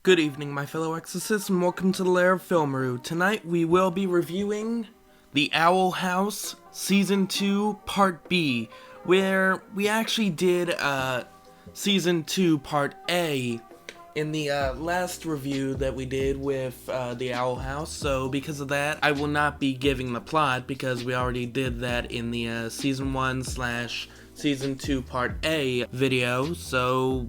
Good evening, my fellow exorcists, and welcome to the Lair of Filmaru. Tonight we will be reviewing The Owl House Season 2 Part B, where we actually did Season 2 Part A in the last review that we did with The Owl House. So because of that, I will not be giving the plot because we already did that in the Season 1/Season 2 Part A video. So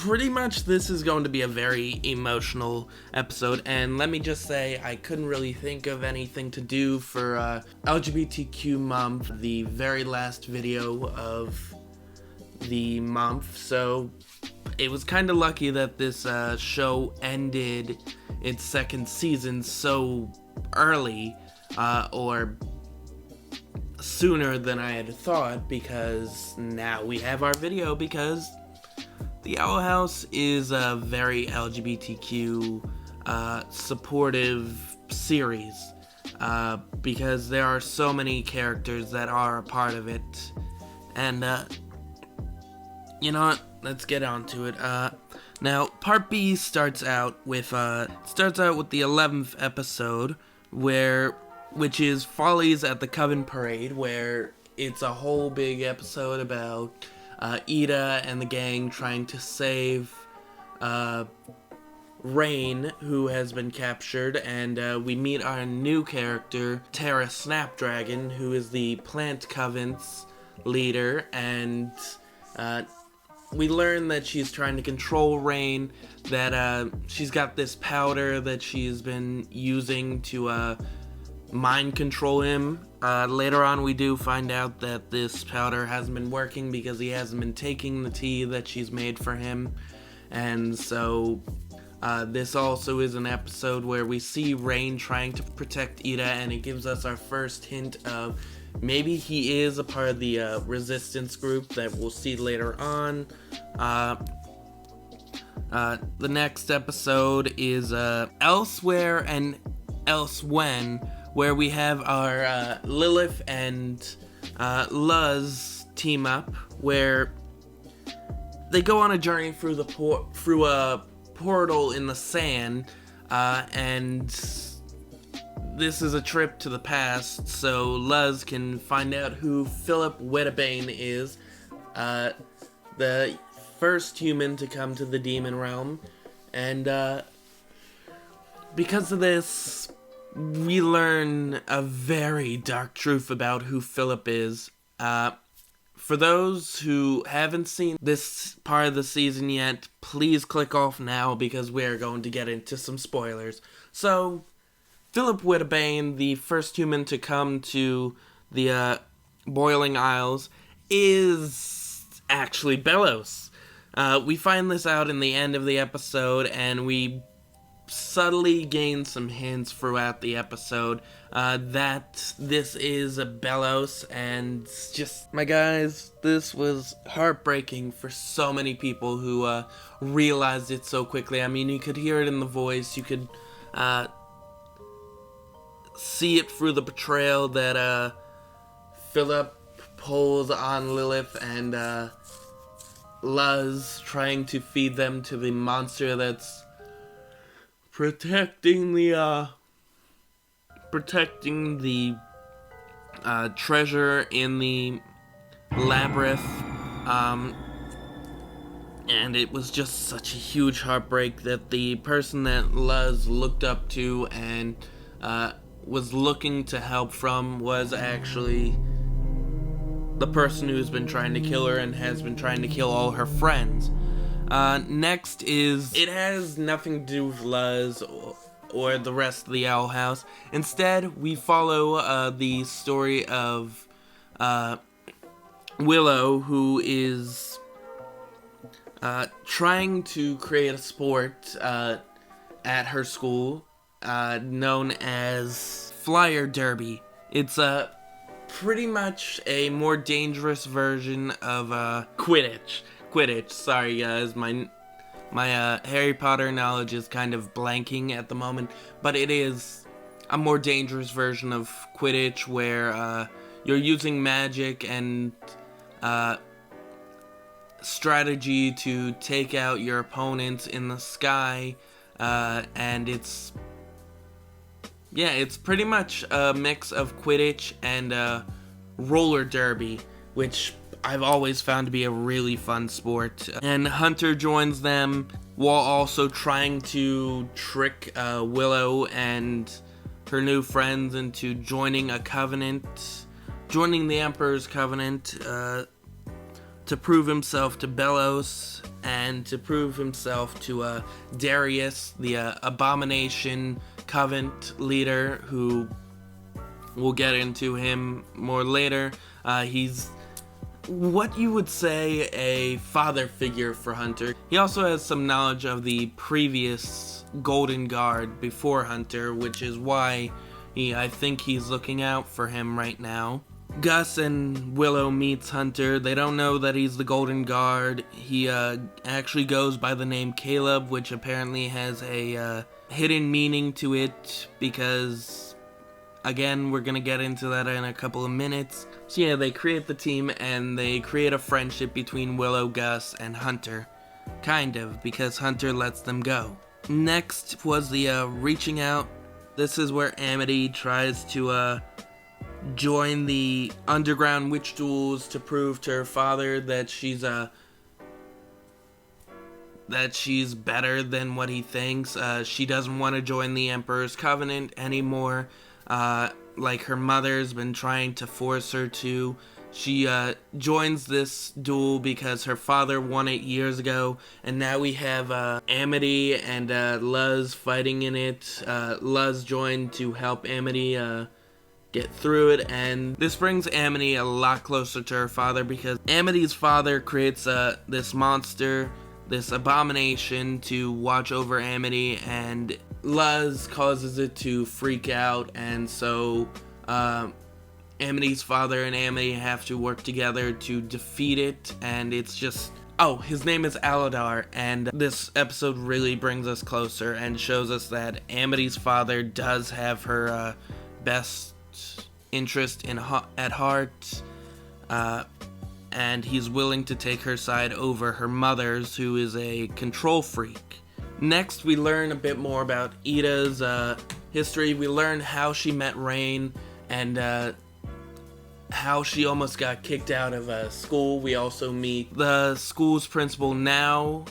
pretty much this is going to be a very emotional episode, and let me just say I couldn't really think of anything to do for LGBTQ month, the very last video of the month, so it was kind of lucky that this show ended its second season so early, or sooner than I had thought, because now we have our video, because The Owl House is a very LGBTQ supportive series, because there are so many characters that are a part of it, and you know what, let's get on to it. Now, Part B starts out with the 11th episode, which is Follies at the Coven Parade, where it's a whole big episode about Ida and the gang trying to save Rain, who has been captured, and we meet our new character, Tara Snapdragon, who is the Plant Coven's leader, and we learn that she's trying to control Rain, that she's got this powder that she's been using to mind control him. Later on we do find out that this powder hasn't been working because he hasn't been taking the tea that she's made for him, and so this also is an episode where we see Rain trying to protect Ida, and it gives us our first hint of maybe he is a part of the resistance group that we'll see later on. The next episode is Elsewhere and Elsewhen, where we have our Lilith and Luz team up, where they go on a journey through a portal in the sand, and this is a trip to the past, so Luz can find out who Philip Wedabane is, the first human to come to the demon realm, and because of this, we learn a very dark truth about who Philip is. For those who haven't seen this part of the season yet, please click off now because we're going to get into some spoilers. So, Philip Wedabane, the first human to come to the Boiling Isles, is actually Bellows. We find this out in the end of the episode, and we subtly gain some hints throughout the episode that this is a Bellows, and just, my guys, this was heartbreaking for so many people who realized it so quickly. I mean, you could hear it in the voice, you could see it through the betrayal that Philip pulls on Lilith and Luz, trying to feed them to the monster that's protecting the treasure in the labyrinth, and it was just such a huge heartbreak that the person that Luz looked up to and was looking to help from was actually the person who's been trying to kill her and has been trying to kill all her friends. Next is, it has nothing to do with Luz or the rest of the Owl House. Instead, we follow the story of Willow, who is trying to create a sport at her school known as Flyer Derby. It's pretty much a more dangerous version of Quidditch. Sorry guys, my Harry Potter knowledge is kind of blanking at the moment, but it is a more dangerous version of Quidditch where you're using magic and strategy to take out your opponents in the sky, and it's pretty much a mix of Quidditch and roller derby, which I've always found to be a really fun sport. And Hunter joins them while also trying to trick Willow and her new friends into joining the Emperor's Covenant, to prove himself to Belos and to prove himself to Darius, the Abomination Covenant leader, who we'll get into him more later. He's what you would say a father figure for Hunter. He also has some knowledge of the previous Golden Guard before Hunter, which is why I think he's looking out for him right now. Gus and Willow meets Hunter. They don't know that he's the Golden Guard. He actually goes by the name Caleb, which apparently has a hidden meaning to it, because, again, we're gonna get into that in a couple of minutes. So yeah, they create the team, and they create a friendship between Willow, Gus, and Hunter. Kind of, because Hunter lets them go. Next was the reaching out. This is where Amity tries to join the underground witch duels to prove to her father that she's better than what he thinks. She doesn't want to join the Emperor's Covenant anymore, like her mother's been trying to force her to. She joins this duel because her father won it years ago, and now we have Amity and Luz fighting in it. Luz joined to help Amity get through it, and this brings Amity a lot closer to her father, because Amity's father creates this monster, this abomination, to watch over Amity, and Luz causes it to freak out, and so Amity's father and Amity have to work together to defeat it, and it's just... Oh, his name is Aladar, and this episode really brings us closer and shows us that Amity's father does have her best interest at heart, and he's willing to take her side over her mother's, who is a control freak. Next, we learn a bit more about Ida's history. We learn how she met Rain, and how she almost got kicked out of school. We also meet the school's principal now,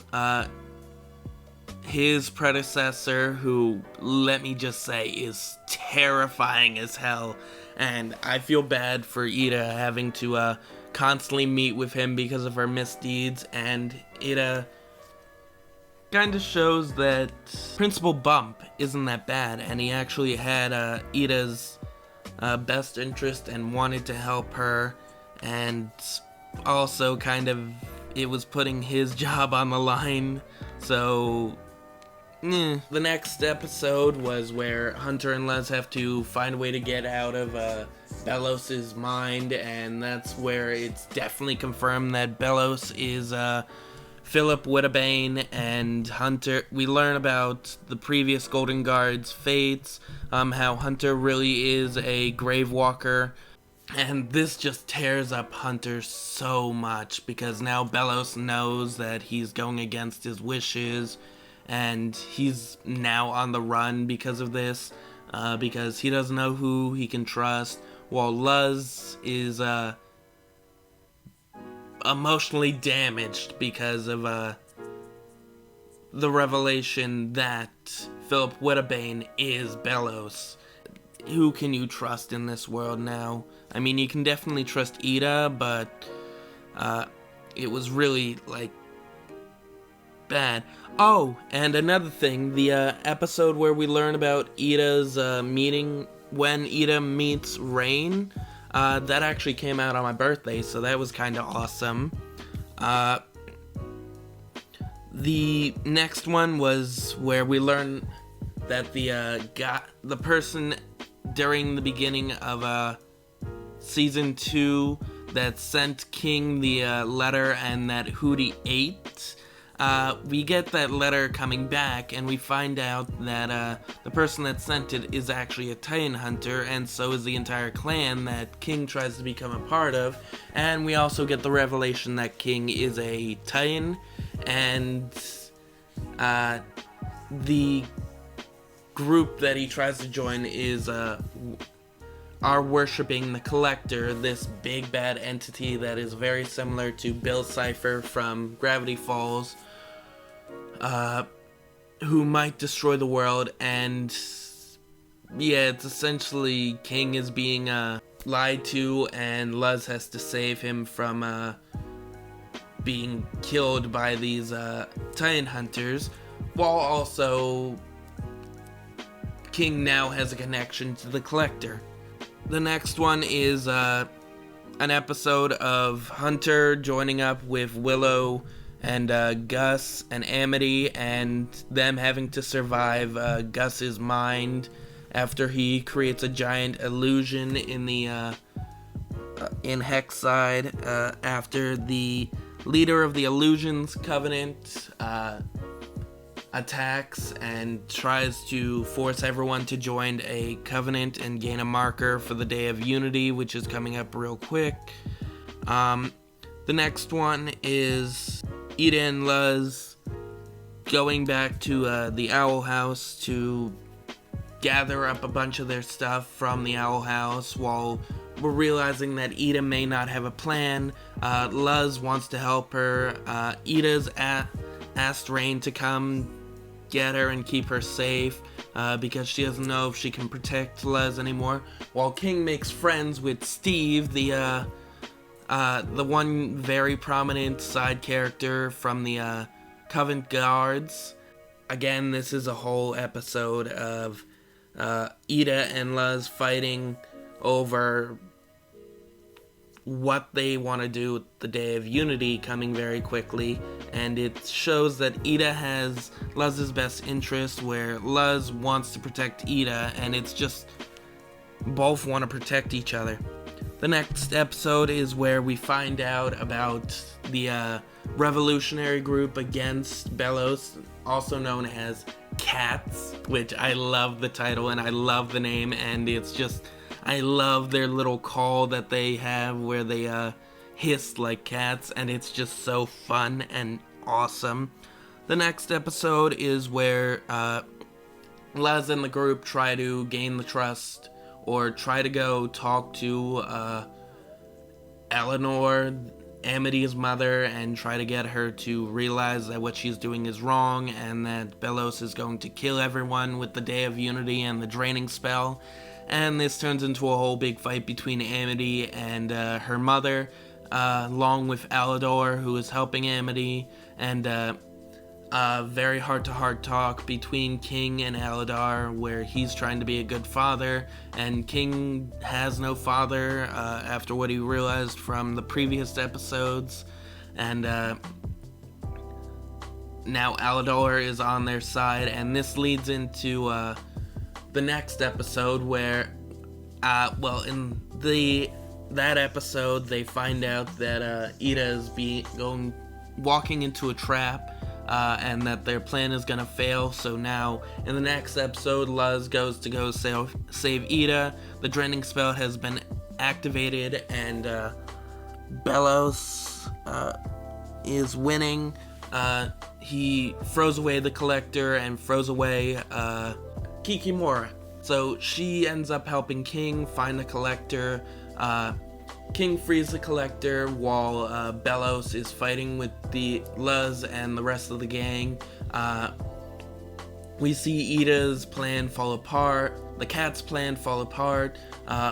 his predecessor, who, let me just say, is terrifying as hell, and I feel bad for Ida having to constantly meet with him because of her misdeeds, and Ida kind of shows that Principal Bump isn't that bad, and he actually had Ida's best interest and wanted to help her, and also kind of it was putting his job on the line, so... The next episode was where Hunter and Les have to find a way to get out of Belos' mind, and that's where it's definitely confirmed that Belos is Philip Whittabane, and Hunter... We learn about the previous Golden Guard's fates, how Hunter really is a Grave Walker, and this just tears up Hunter so much, because now Belos knows that he's going against his wishes, and he's now on the run because of this, because he doesn't know who he can trust, while Luz is emotionally damaged because of the revelation that Philip Whittabane is Belos. Who can you trust in this world now? I mean, you can definitely trust Ida, but it was really, like, bad. Oh, and another thing, the episode where we learn about Ida's meeting, when Ida meets Rain, that actually came out on my birthday, so that was kind of awesome. The next one was where we learn that the person during the beginning of season 2 that sent King the letter and that Hootie ate, we get that letter coming back, and we find out that the person that sent it is actually a Titan hunter, and so is the entire clan that King tries to become a part of. And we also get the revelation that King is a Titan, and the group that he tries to join is are worshipping the Collector, this big bad entity that is very similar to Bill Cipher from Gravity Falls, who might destroy the world. And yeah, it's essentially King is being lied to, and Luz has to save him from being killed by these Titan hunters, while also King now has a connection to the Collector. The next one is an episode of Hunter joining up with Willow and Gus and Amity, and them having to survive Gus's mind after he creates a giant illusion in the in Hexside after the leader of the Illusions Covenant attacks and tries to force everyone to join a covenant and gain a marker for the Day of Unity, which is coming up real quick. The next one is Ida and Luz going back to the Owl House to gather up a bunch of their stuff from the Owl House, while we're realizing that Ida may not have a plan. Luz wants to help her. Ida's asked Rain to come get her and keep her safe because she doesn't know if she can protect Luz anymore, while King makes friends with Steve, the one very prominent side character from the Covent Guards. Again, this is a whole episode of Ida and Luz fighting over what they want to do with the Day of Unity coming very quickly, and it shows that Ida has Luz's best interest, where Luz wants to protect Ida, and it's just both want to protect each other. The next episode is where we find out about the revolutionary group against Belos, also known as Cats, which I love the title and I love the name, and it's just, I love their little call that they have where they hiss like cats, and it's just so fun and awesome. The next episode is where Laz and the group try to gain the trust, or try to go talk to Eleanor, Amity's mother, and try to get her to realize that what she's doing is wrong, and that Belos is going to kill everyone with the Day of Unity and the draining spell. And this turns into a whole big fight between Amity and her mother, along with Alador, who is helping Amity, and very heart-to-heart talk between King and Aladar, where he's trying to be a good father, and King has no father after what he realized from the previous episodes, and now Alador is on their side, and this leads into the next episode where, in that episode, they find out that Ida is walking into a trap, and that their plan is gonna fail. So now, in the next episode, Luz goes to go save Ida. The draining spell has been activated, and Belos is winning. He froze away the Collector and froze away Kikimora. So she ends up helping King find the Collector. King frees the Collector while Belos is fighting with the Luz and the rest of the gang. We see Ida's plan fall apart, the Cat's plan fall apart,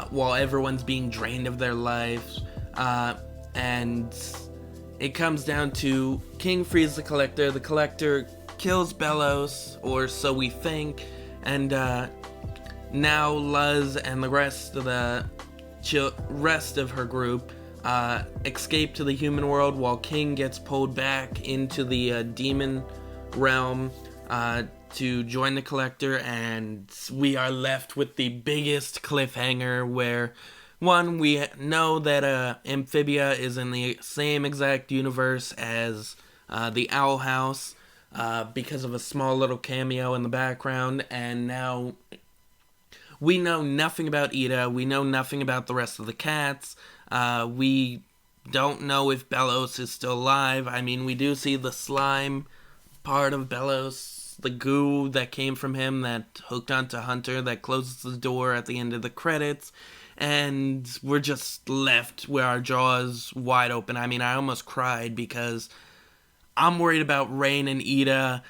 while everyone's being drained of their lives. And it comes down to King frees the Collector kills Belos, or so we think, and now Luz and the rest of her group escape to the human world, while King gets pulled back into the demon realm to join the Collector, and we are left with the biggest cliffhanger where, one, we know that Amphibia is in the same exact universe as the Owl House, because of a small little cameo in the background, and now we know nothing about Ida. We know nothing about the rest of the cats. We don't know if Bellows is still alive. I mean, we do see the slime part of Bellows, the goo that came from him that hooked onto Hunter, that closes the door at the end of the credits. And we're just left with our jaws wide open. I mean, I almost cried because I'm worried about Rain and Ida.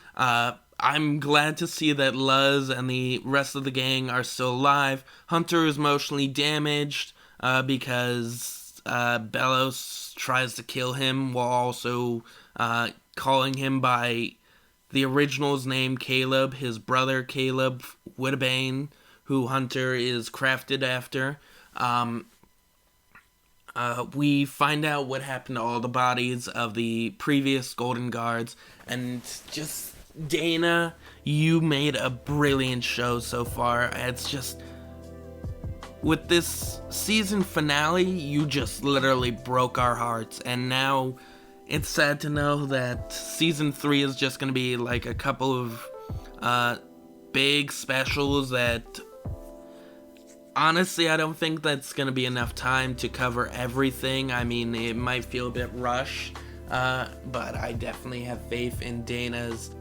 I'm glad to see that Luz and the rest of the gang are still alive. Hunter is emotionally damaged because Bellows tries to kill him while also calling him by the original's name, Caleb, his brother Caleb Whitbane, who Hunter is crafted after. We find out what happened to all the bodies of the previous Golden Guards, and just, Dana, you made a brilliant show so far. It's just, with this season finale, you just literally broke our hearts, and now it's sad to know that season 3 is just going to be like a couple of big specials that, honestly, I don't think that's going to be enough time to cover everything. I mean, it might feel a bit rushed, but I definitely have faith in Dana's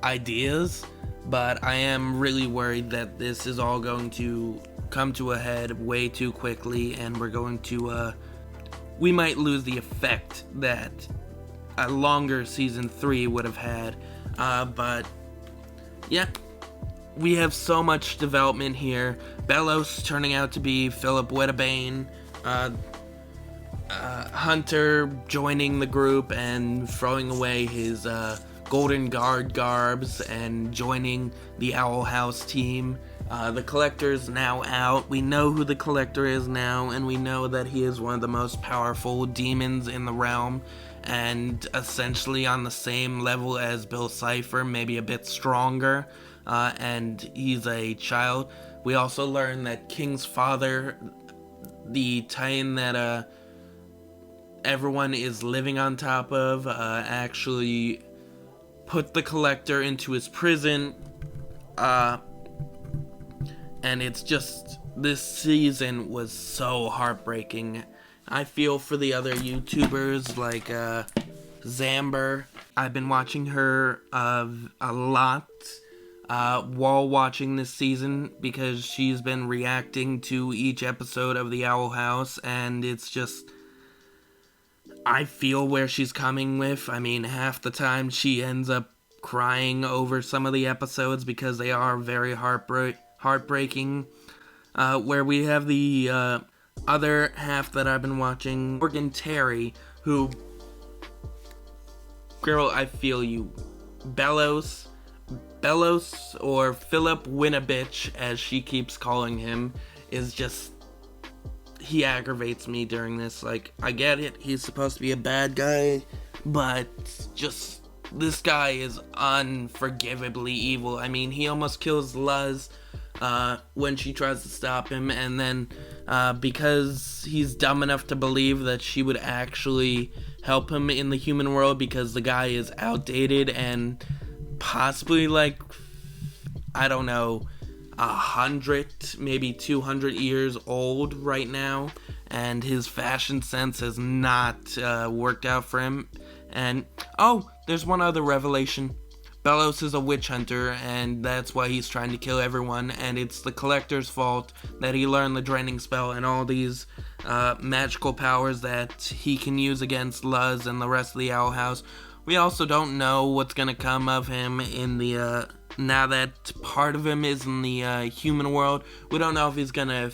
ideas. But I am really worried that this is all going to come to a head way too quickly, and we're going to, we might lose the effect that a longer season 3 would have had. But, yeah. We have so much development here. Bellows turning out to be Philip Wedabane. Hunter joining the group and throwing away his Golden Guard garbs and joining the Owl House team. The Collector's now out. We know who the Collector is now, and we know that he is one of the most powerful demons in the realm, and essentially on the same level as Bill Cipher, maybe a bit stronger. And he's a child. We also learn that King's father, the Titan that everyone is living on top of, actually put the Collector into his prison. And it's just, this season was so heartbreaking. I feel for the other YouTubers like Zamber. I've been watching her a lot while watching this season because she's been reacting to each episode of the Owl House, and it's just, I feel where she's coming with. I mean, half the time she ends up crying over some of the episodes because they are very heartbreaking. Where we have the other half that I've been watching, Morgan Terry, who, girl, I feel you. Bellows, or Philip Winabitch, as she keeps calling him, is just, he aggravates me during this. Like, I get it, he's supposed to be a bad guy, but just, this guy is unforgivably evil. I mean, he almost kills Luz when she tries to stop him, and then because he's dumb enough to believe that she would actually help him in the human world because the guy is outdated and possibly, like, I don't know, 100, maybe 200 years old right now, and his fashion sense has not worked out for him. And, oh, there's one other revelation. Bellows is a witch hunter, and that's why he's trying to kill everyone, and it's the Collector's fault that he learned the draining spell and all these magical powers that he can use against Luz and the rest of the Owl House. We also don't know what's gonna come of him in the, now that part of him is in the human world. We don't know if he's gonna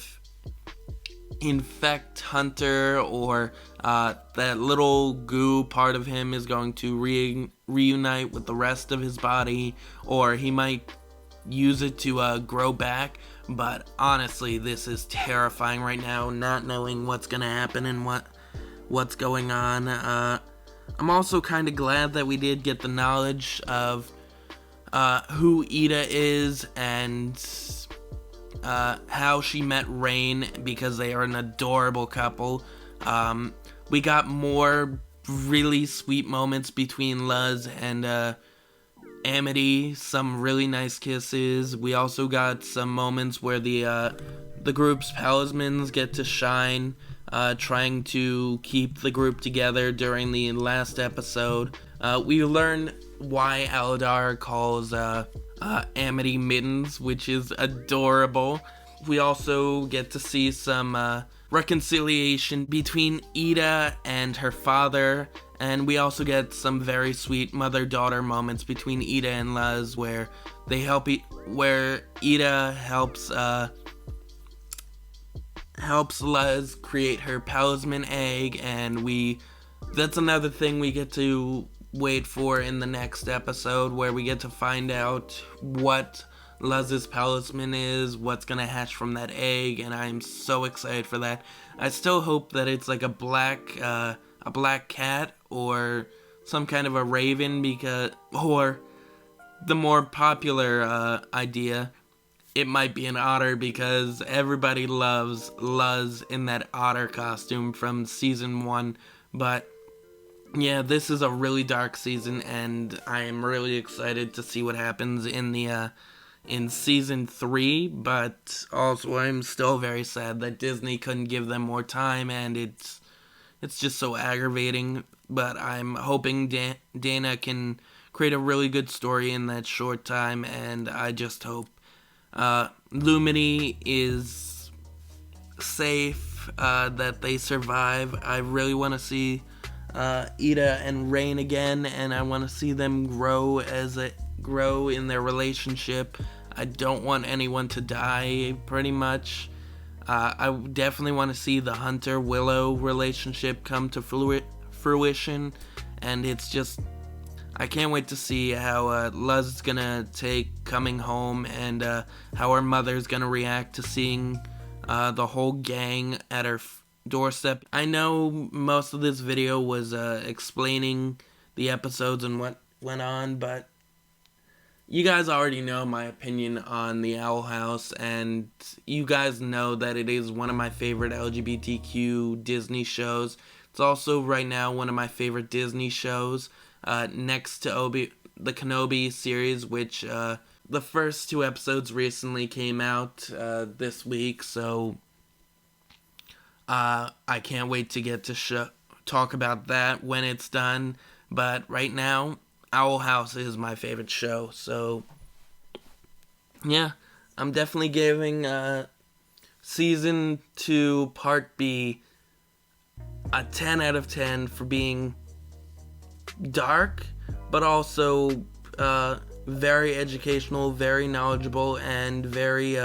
infect Hunter, or that little goo part of him is going to reunite with the rest of his body, or he might use it to grow back. But honestly, this is terrifying right now, not knowing what's gonna happen and what's going on. I'm also kind of glad that we did get the knowledge of who Ida is and how she met Rain, because they are an adorable couple. We got more really sweet moments between Luz and Amity, some really nice kisses. We also got some moments where the group's talismans get to shine, trying to keep the group together during the last episode. We learn why Aladar calls Amity Mittens, which is adorable. We also get to see some reconciliation between Ida and her father, and we also get some very sweet mother-daughter moments between Ida and Luz, where where Ida helps Luz create her talisman egg, and that's another thing we get to wait for in the next episode, where we get to find out what Luz's talisman is, what's gonna hatch from that egg, and I'm so excited for that. I still hope that it's like a black cat or some kind of a raven, or the more popular idea, it might be an otter, because everybody loves Luz in that otter costume from season 1. But yeah, this is a really dark season, and I am really excited to see what happens in season 3, but also I'm still very sad that Disney couldn't give them more time, and it's just so aggravating. But I'm hoping Dana can create a really good story in that short time, and I just hope Lumity is safe, that they survive. I really want to see Ida and Rain again, and I want to see them grow in their relationship. I don't want anyone to die, pretty much. I definitely want to see the Hunter-Willow relationship come to fruition, and it's just, I can't wait to see how Luz is gonna take coming home, and how her mother's gonna react to seeing the whole gang at her doorstep. I know most of this video was explaining the episodes and what went on, but you guys already know my opinion on the Owl House, and you guys know that it is one of my favorite LGBTQ Disney shows. It's also right now one of my favorite Disney shows, next to the Kenobi series, which the first 2 episodes recently came out this week, so I can't wait to get to talk about that when it's done. But right now, Owl House is my favorite show, so yeah, I'm definitely giving season 2 part B a 10 out of 10 for being dark, but also very educational, very knowledgeable, and very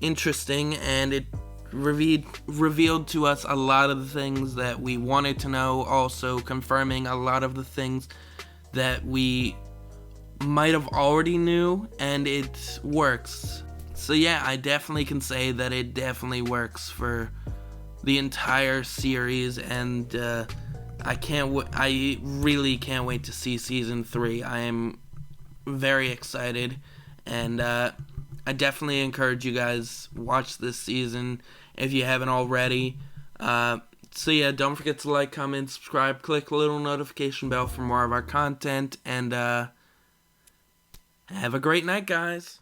interesting, and it revealed to us a lot of the things that we wanted to know, also confirming a lot of the things that we might have already knew, and it works. So yeah, I definitely can say that it definitely works for the entire series, and I really can't wait to see season 3. I am very excited, and I definitely encourage you guys watch this season if you haven't already. So yeah, don't forget to like, comment, subscribe, click the little notification bell for more of our content, and have a great night, guys.